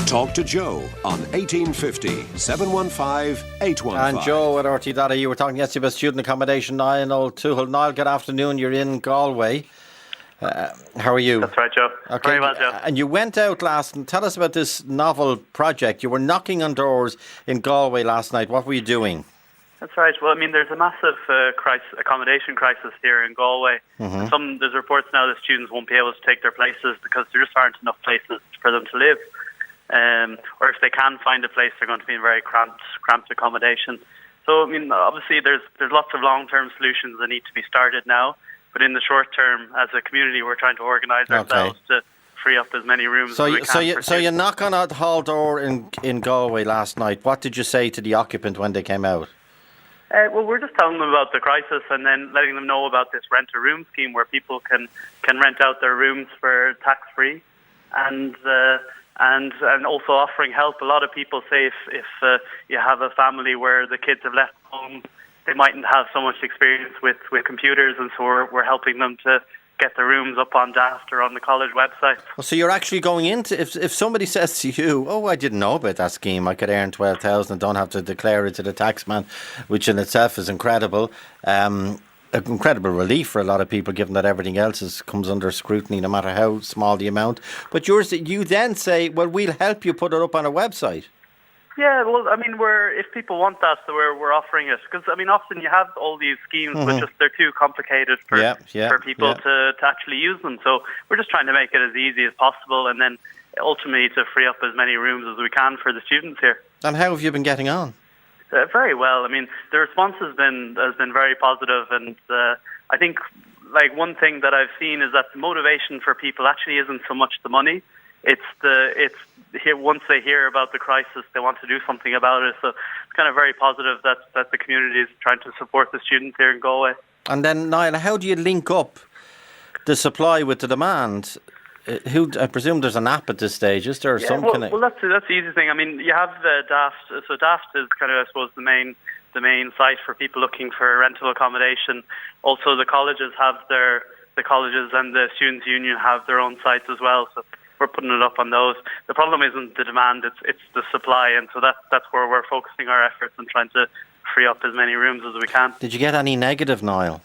Talk to Joe on 1850 715 815. And Joe at RT you were talking yesterday about student accommodation. Niall O Tuathail. Niall, good afternoon. You're in Galway. How are you? That's right, Joe. Okay. Very well, Joe. And you went out last and tell us about this novel project. You were knocking on doors in Galway last night. What were you doing? That's right. Well, I mean, there's a massive accommodation crisis here in Galway. Mm-hmm. There's reports now that students won't be able to take their places because there just aren't enough places for them to live. Or if they can find a place, they're going to be in very cramped accommodation. So, I mean, obviously there's lots of long-term solutions that need to be started now. But in the short term, as a community, we're trying to organise ourselves to free up as many rooms as we can. So you knock on a hall door in Galway last night. What did you say to the occupant when they came out? Well, we're just telling them about the crisis and then letting them know about this rent-a-room scheme where people can rent out their rooms for tax-free, and also offering help. A lot of people say if you have a family where the kids have left home, they mightn't have so much experience with computers, and so we're helping them to get the rooms up on DAFT or on the college website. Well, so you're actually going into, if somebody says to you, oh, I didn't know about that scheme, I could earn 12,000 and don't have to declare it to the taxman, which in itself is incredible. An incredible relief for a lot of people, given that everything else comes under scrutiny, no matter how small the amount. But you then say, well, we'll help you put it up on a website. Yeah, well, I mean, if people want that, so we're offering it. Because, I mean, often you have all these schemes, but just they're too complicated for people to actually use them. So we're just trying to make it as easy as possible, and then ultimately to free up as many rooms as we can for the students here. And how have you been getting on? Very well. I mean, the response has been very positive, and I think like one thing that I've seen is that the motivation for people actually isn't so much the money. It's here once they hear about the crisis, they want to do something about it. So it's kind of very positive that the community is trying to support the students here in Galway. And then, Niall, how do you link up the supply with the demand? I presume there's an app at this stage, is there? Well, that's the easy thing. I mean, you have DAFT. So DAFT is kind of, I suppose, the main site for people looking for rental accommodation. Also, the colleges and the Students' Union have their own sites as well. So we're putting it up on those. The problem isn't the demand; it's the supply, and so that's where we're focusing our efforts and trying to free up as many rooms as we can. Did you get any negative, Niall?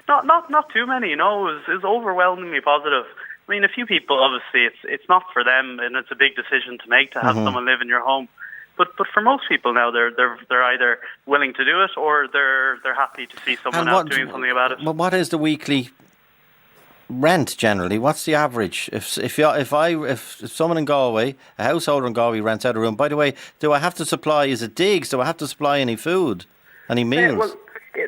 Not too many. No, it was overwhelmingly positive. I mean, a few people, obviously, it's not for them, and it's a big decision to make to have someone live in your home. But for most people now, they're either willing to do it or they're happy to see someone else doing something about it. Well, what is the weekly rent generally? What's the average? If someone in Galway, a householder in Galway, rents out a room. By the way, do I have to supply? Is it digs? Do I have to supply any food, any meals?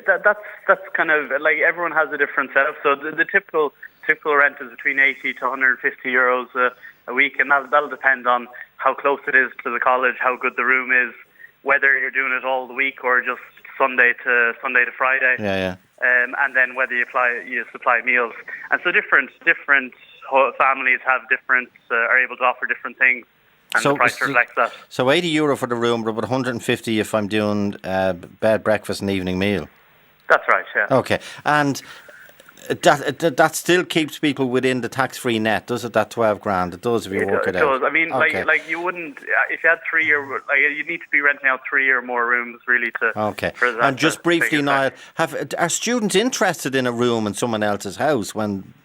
That's kind of like everyone has a different setup. So the typical rent is between 80 to 150 euros a week, and that'll depend on how close it is to the college, how good the room is, whether you're doing it all the week or just Sunday to Friday. Yeah. And then whether you supply meals. And so different families have are able to offer different things, and the price reflects that. So €80 for the room, but about 150 if I'm doing bed, breakfast and evening meal. That's right, yeah. Okay, and that still keeps people within the tax-free net, does it? That 12 grand, it does if you work it out. It does. I mean, okay. like you wouldn't if you had you need to be renting out 3 or more rooms really to. Okay. For that and just briefly, Niall, are students interested in a room in someone else's house when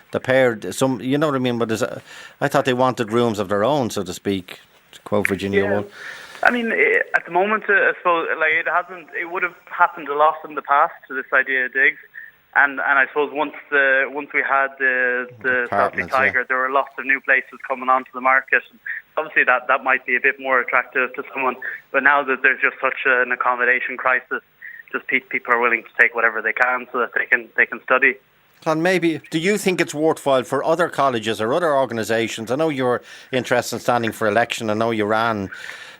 the pair? You know what I mean? But I thought they wanted rooms of their own, so to speak. To quote Virginia Woolf. I mean, at the moment, I suppose it hasn't. It would have happened a lot in the past to this idea of digs. And I suppose once we had the Celtic Tiger, there were lots of new places coming onto the market. Obviously, that might be a bit more attractive to someone. But now that there's just such an accommodation crisis, just people are willing to take whatever they can so that they can study. And maybe, do you think it's worthwhile for other colleges or other organisations? I know you're interested in standing for election. I know you ran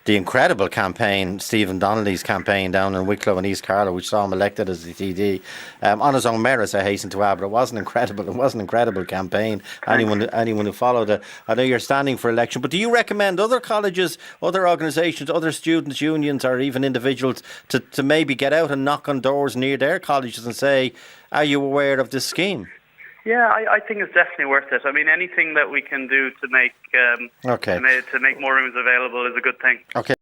the incredible campaign, Stephen Donnelly's campaign down in Wicklow and East Carlow, which saw him elected as the TD. On his own merits, I hasten to add, but it was an incredible campaign. Anyone who followed it. I know you're standing for election, but do you recommend other colleges, other organisations, other students' unions or even individuals to maybe get out and knock on doors near their colleges and say, are you aware of this scheme? Yeah, I think it's definitely worth it. I mean, anything that we can do to make Okay. to make more rooms available is a good thing. Okay.